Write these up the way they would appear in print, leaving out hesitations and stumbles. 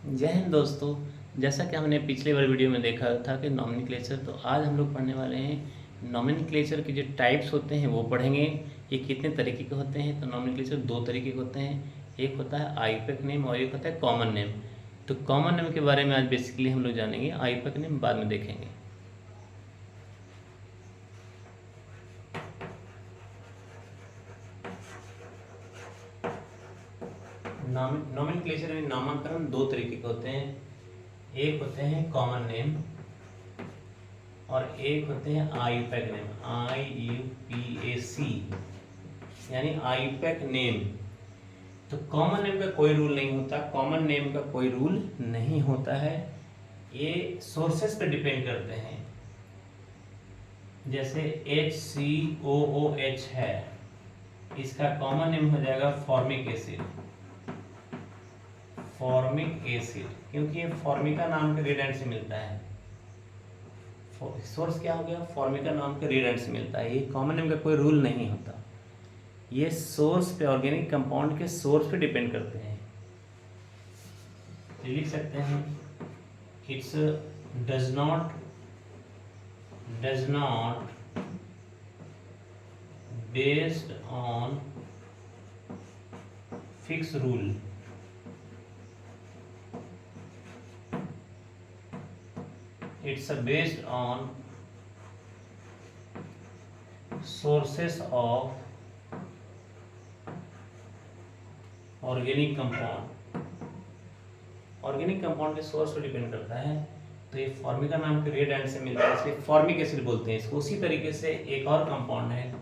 जय हिंद दोस्तों। जैसा कि हमने पिछले वाले वीडियो में देखा था कि नॉमेनक्लेचर, तो आज हम लोग पढ़ने वाले हैं नॉमेनक्लेचर के जो टाइप्स होते हैं वो पढ़ेंगे। ये कितने तरीके के होते हैं। तो नॉमेनक्लेचर दो तरीके के होते हैं, एक होता है आईपैक नेम और एक होता है कॉमन नेम। तो कॉमन नेम के बारे में आज बेसिकली हम लोग जानेंगे, आईपैक नेम बाद में देखेंगे। नॉमेनक्लेचर में नामकरण दो तरीके के होते हैं, एक होते हैं कॉमन नेम और एक होते हैं आईपैक नेम, IUPAC यानी आईपैक नेम। तो कॉमन नेम का कोई रूल नहीं होता, कॉमन नेम का कोई रूल नहीं होता है, ये सोर्सेस पे डिपेंड करते हैं। जैसे HCOOH है, इसका कॉमन नेम हो जाएगा फॉर्मिक एसिड, फॉर्मिक एसिड, क्योंकि ये फॉर्मिका नाम के रेडेंट से मिलता है। सोर्स क्या हो गया, फॉर्मिका नाम के रेडेंट से मिलता है। ये कॉमन नेम का कोई रूल नहीं होता, ये सोर्स पे, ऑर्गेनिक कंपाउंड के सोर्स पे डिपेंड करते हैं। लिख सकते हैं it's does not based on fix rule, it's based on sources of organic compound. Organic compound के सोर्स पर डिपेंड करता है। तो ये फॉर्मिका नाम के रेड एंड से मिलता है, इसलिए फॉर्मिक एसिड बोलते हैं इसको। उसी तरीके से एक और कंपाउंड है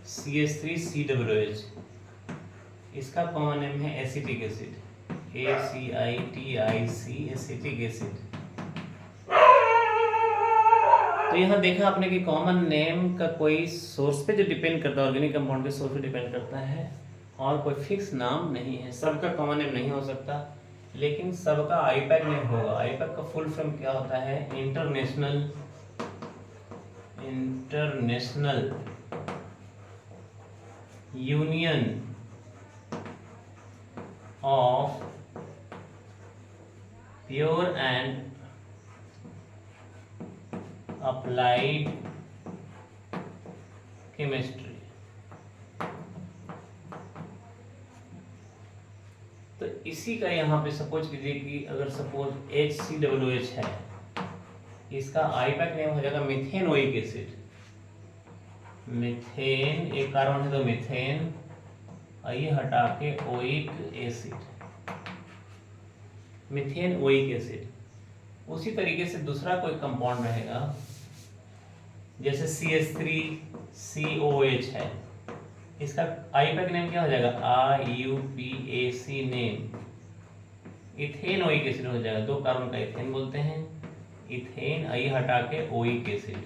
CH3COOH, इसका कॉमन नेम है acetic acid, ACITIC, acetic acid. तो यहाँ देखा आपने कि कॉमन नेम का कोई सोर्स पे जो डिपेंड करता है, ऑर्गेनिक कंपाउंड के सोर्स पे डिपेंड करता है और कोई फिक्स नाम नहीं है। सबका कॉमन नेम नहीं हो सकता, लेकिन सबका आईपैक नेम होगा। आईपैक का फुल फॉर्म क्या होता है, international union of pure and applied chemistry. तो इसी का यहाँ पे सपोज कीजिए कि अगर सपोज HCOOH है, इसका आईपैक नेम हो जाएगा मिथेनोइक एसिड। मिथेन एक कार्बन है तो मिथेन, ये हटा के oic acid, methane oic acid. उसी तरीके से दूसरा कोई कंपाउंड रहेगा, जैसे CH3COH है, इसका आईपैक नेम क्या हो जाएगा, IUPAC नेम, इथेनोइक एसिड हो जाएगा। दो कार्बन का इथेन बोलते हैं, इथेन, आई हटा के ओइक एसिड।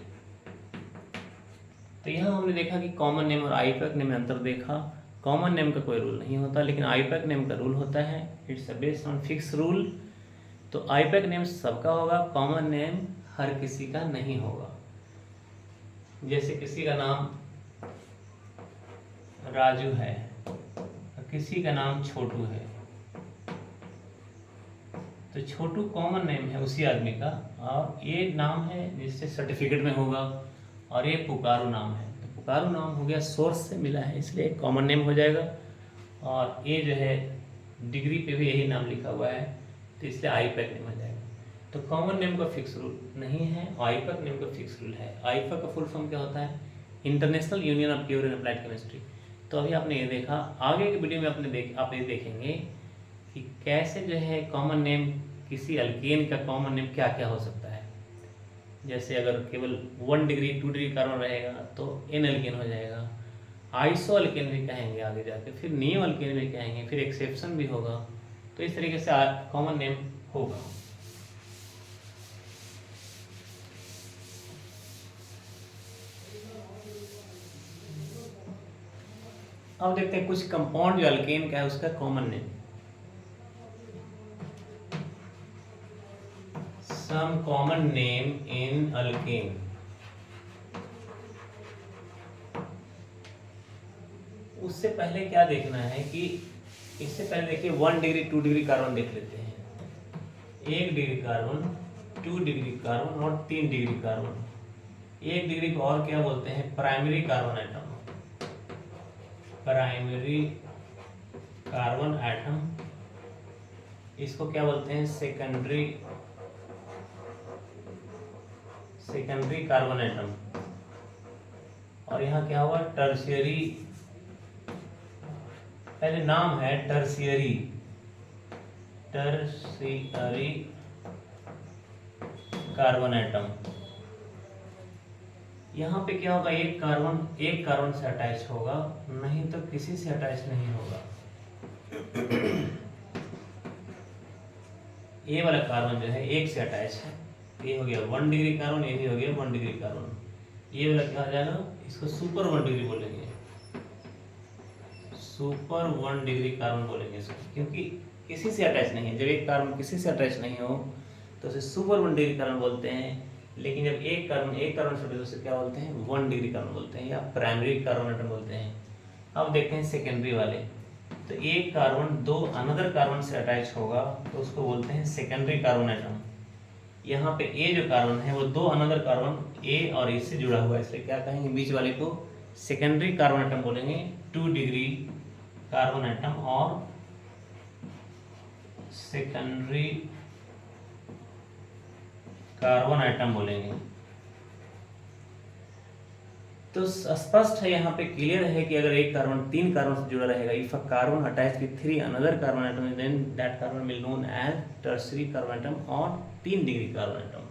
तो यहाँ हमने देखा कि कॉमन नेम और आईपैक नेम में अंतर देखा। कॉमन नेम का कोई रूल नहीं होता, लेकिन आईपैक नेम का रूल होता है, it's based on fix rule. तो आईपैक नेम सबका होगा, कॉमन नेम हर किसी का नहीं होगा। जैसे किसी का नाम राजू है, किसी का नाम छोटू है, तो छोटू कॉमन नेम है उसी आदमी का, और ये नाम है जिससे सर्टिफिकेट में होगा, और ये पुकारू नाम है। तो पुकारू नाम हो गया, सोर्स से मिला है, इसलिए कॉमन नेम हो जाएगा। और ये जो है डिग्री पे भी यही नाम लिखा हुआ है, तो इसलिए आईपैक नेम हो जाएगा। तो कॉमन नेम का फिक्स रूल नहीं है, आईपैक नेम का फिक्स रूल है। आईपैक का फुल फॉर्म क्या होता है, international union of pure and applied chemistry. तो अभी आपने ये देखा, आगे के वीडियो में आप ये देखेंगे कि कैसे जो है कॉमन नेम, किसी अल्केन का कॉमन नेम क्या क्या हो सकता है। जैसे अगर केवल 1 डिग्री 2 डिग्री कार्बन रहेगा तो एन अल्केन हो जाएगा, आइसो अल्केन भी कहेंगे आगे जाके, फिर नियो अल्केन भी कहेंगे, फिर एक्सेप्शन भी होगा। तो इस तरीके से कॉमन नेम होगा। अब देखते हैं कुछ कंपाउंड जो अल्केन का है उसका common name. Some common name in alkane. उससे पहले क्या देखना है कि इससे पहले देखिए 1 डिग्री 2 डिग्री कार्बन देख लेते हैं। 1 डिग्री कार्बन, 2 डिग्री कार्बन और 3 डिग्री कार्बन। 1 डिग्री को और क्या बोलते हैं? Primary carbon atom. Primary carbon atom. इसको क्या बोलते हैं? Secondary carbon atom. और यहाँ क्या हुआ? टर्शियरी, पहले नाम है टर्शियरी कार्बन एटम। यहाँ पे क्या होगा? एक कार्बन से अटैच होगा, नहीं तो किसी से अटैच नहीं होगा। ये वाला कार्बन जो है एक से अटैच है, ये हो गया 1 डिग्री कार्बन, ये भी हो गया 1 डिग्री कार्बन। ये वाला क्या हो जाएगा? इसको सुपर 1 डिग्री बोलेंगे, सुपर 1 डिग्री कार्बन बोलेंगे इसको, क्योंकि किसी से अटैच नहीं है। जब एक कार्बन किसी से अटैच नहीं हो तो उसे सुपर 1 डिग्री कार्बन बोलते हैं। लेकिन जब एक कार्बन से अटैच, उसे क्या बोलते हैं? 1 डिग्री कार्बन बोलते हैं, या प्राइमरी कार्बन एटम बोलते हैं। अब देखते हैं सेकेंडरी वाले। तो एक कार्बन 2 अनदर कार्बन से अटैच होगा तो उसको बोलते हैं सेकेंडरी कार्बन एटम। यहाँ पे ए जो कार्बन है वो 2 अनदर कार्बन ए और ए से जुड़ा हुआ है, इसलिए क्या कहेंगे? बीच वाले को सेकेंडरी कार्बन एटम बोलेंगे। 2 डिग्री कार्बन एटम और सेकेंडरी कार्बन एटम बोलेंगे। तो स्पष्ट है, यहाँ पे क्लियर है कि अगर एक कार्बन 3 कार्बन से जुड़ा रहेगा, if a carbon attach with 3 another carbon atom, then that carbon will known as tertiary carbon atom और 3 डिग्री कार्बन एटम।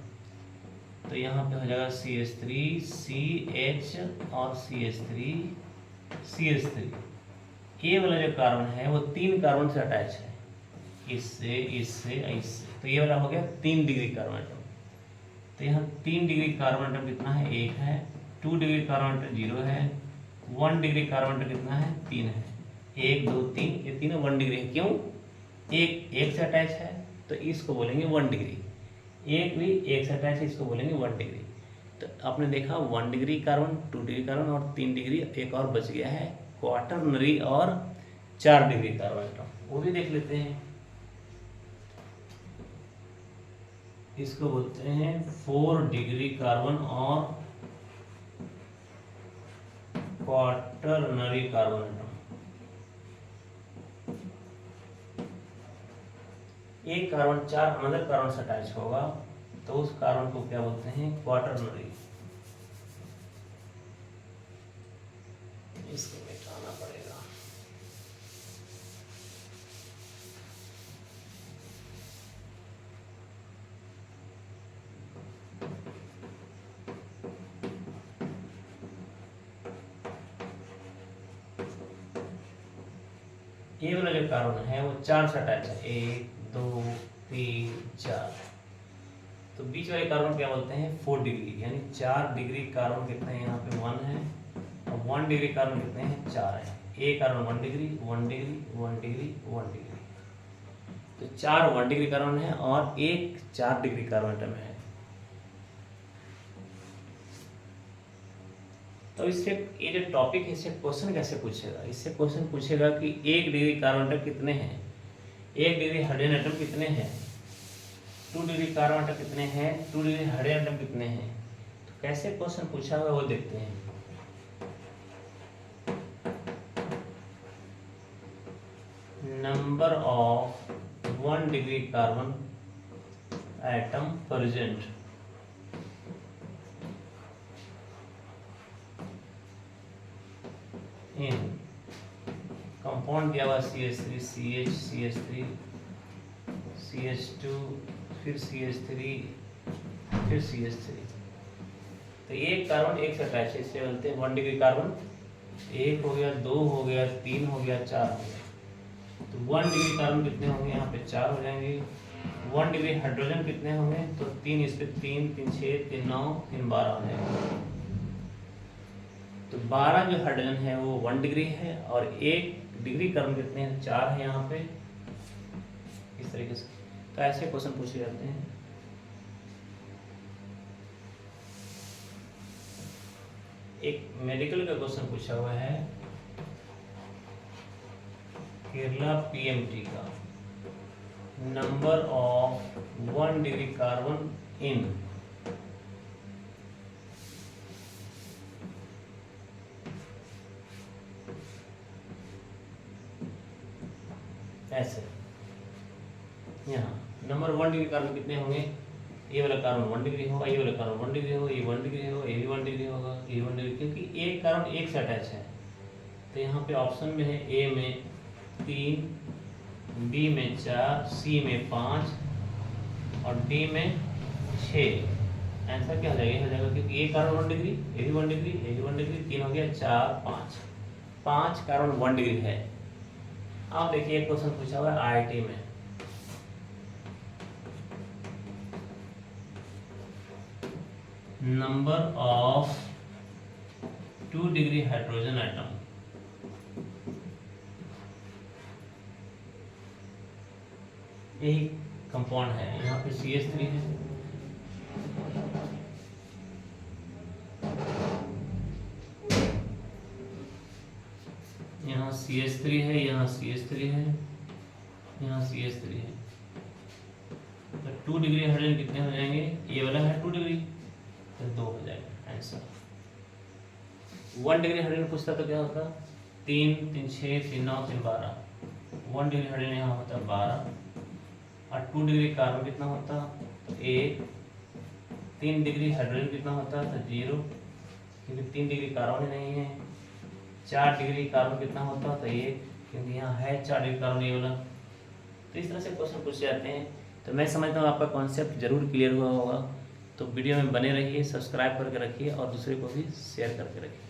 तो यहाँ पे हो जाएगा CH3 CH और CH3 CH3। ये वाला जो कार्बन है वो 3 कार्बन से अटैच है, इससे इससे इससे, तो ये वाला हो गया 3 डिग्री कार्बन एटम। तो यहाँ 3 डिग्री कार्बन एटम कितना है? 1 है। 2 डिग्री कार्बन एटम 0 है। 1 डिग्री कार्बन एटम कितना है? 3 है। 1 2 3, ये तीनों 1 डिग्री है। क्यों? एक से अटैच है तो इसको बोलेंगे 1 डिग्री। एक भी एक से अटैच है, इसको बोलेंगे 1 डिग्री। तो आपने देखा 1 डिग्री कार्बन, 2 डिग्री कार्बन और 3 डिग्री, एक और बच गया है क्वाटरनरी और 4 डिग्री कार्बन एटम, वो भी देख लेते हैं। इसको बोलते हैं 4 डिग्री कार्बन और क्वाटरनरी कार्बन एटम। एक कार्बन 4 अनदर कार्बन से अटैच होगा तो उस कार्बन को क्या बोलते हैं? क्वाटरनरी। इसको मिटाना पड़ेगा। ये वाला जो कार्बन है वो 4 से अटैच है, 1 2 3 4। तो बीच वाले कार्बन क्या बोलते हैं? 4 डिग्री, यानी 4 डिग्री कार्बन कितने हैं? यहाँ पे 1 है, और 1 डिग्री कार्बन कितने हैं? 4 है। एक carbon 1 degree 1 degree 1 degree 1 degree, तो 4 1 डिग्री कार्बन है और एक 4 डिग्री कार्बन एटम है। तो इससे ये जो टॉपिक है, इससे क्वेश्चन कैसे पूछेगा? इससे क्वेश्चन पूछेगा कि 1 डिग्री कार्बन एटम कितने हैं, 1 डिग्री हाइड्रोजन एटम कितने हैं, 2 डिग्री कार्बन एटम कितने हैं, 2 डिग्री हाइड्रोजन एटम कितने हैं। तो कैसे क्वेश्चन पूछा हुआ वो देखते हैं। Number of 1 degree carbon atom present in compound दिया हुआ CH3 CH CH3 CH2 फिर CH3 फिर CH3। तो एक कार्बन एक से अटैच है, इससे बोलते हैं 1 डिग्री कार्बन। 1 हो गया, 2 हो गया, 3 हो गया, 4 हो गया। तो 1 डिग्री कार्बन कितने होंगे? यहाँ पे 4 हो जाएंगे। 1 डिग्री हाइड्रोजन कितने होंगे? तो 3, इस पे 3 3 6 3 9 3 12 हो जाएंगे। तो 12 जो हाइड्रोजन है वो 1 डिग्री है, और 1 डिग्री कार्बन कितने हैं? 4 है यहाँ पे, इस तरीके से। तो ऐसे क्वेश्चन पूछे जाते हैं। एक मेडिकल का क्वेश्चन पूछा हुआ है केरला PMT का। Number of 1 degree carbon in ऐसे। यहाँ नंबर 1 डिग्री कार्बन कितने होंगे, ये वाला कार्बन 1 डिग्री होगा, ये वाला कार्बन 1 डिग्री होगा, ये 1 डिग्री होगा, ये भी 1 डिग्री होगा, ये 1 डिग्री, क्योंकि एक कार्बन एक से अटैच है। तो यहाँ पे ऑप्शन में है ए में 3, बी में 4, सी में 5 और डी में 6। आंसर क्या हो जाएगा, हो जाएगा क्योंकि एक कार्बन 1 डिग्री, ये भी 1 डिग्री, ये भी 1 डिग्री, 3 हो गया, 4 5, 5 कार्बन 1 डिग्री है। अब देखिए एक क्वेश्चन पूछा हुआ है आईआईटी में, number of 2 degree hydrogen atom, यही कंपाउंड है। यहाँ पे CH3 है, यहाँ CH3 है, यहाँ CH3 है, यहाँ CH3 है। तो 2 डिग्री हाइड्रोजन कितने हो जाएंगे, ये वाला है 2 डिग्री, तो 2 हो जाएगा आंसर। 1 डिग्री हाइड्रोजन पूछता तो क्या होता, 3 3 6 3 9 3 12, 1 डिग्री हाइड्रोजन यहाँ होता 12 और 2 डिग्री कार्बन कितना होता, तो 1, 3 डिग्री हाइड्रोजन कितना होता, तो 0, क्योंकि 3 डिग्री कार्बन ही नहीं है। 4 डिग्री कार्बन कितना होता, तो 1, क्योंकि यहाँ है 4 डिग्री कार्बन ये वाला। तो इस तरह से क्वेश्चन पूछे जाते हैं। तो मैं समझता हूँ आपका कॉन्सेप्ट जरूर क्लियर हुआ होगा। तो वीडियो में बने रहिए, सब्सक्राइब करके रखिए और दूसरे को भी शेयर करके रखिए।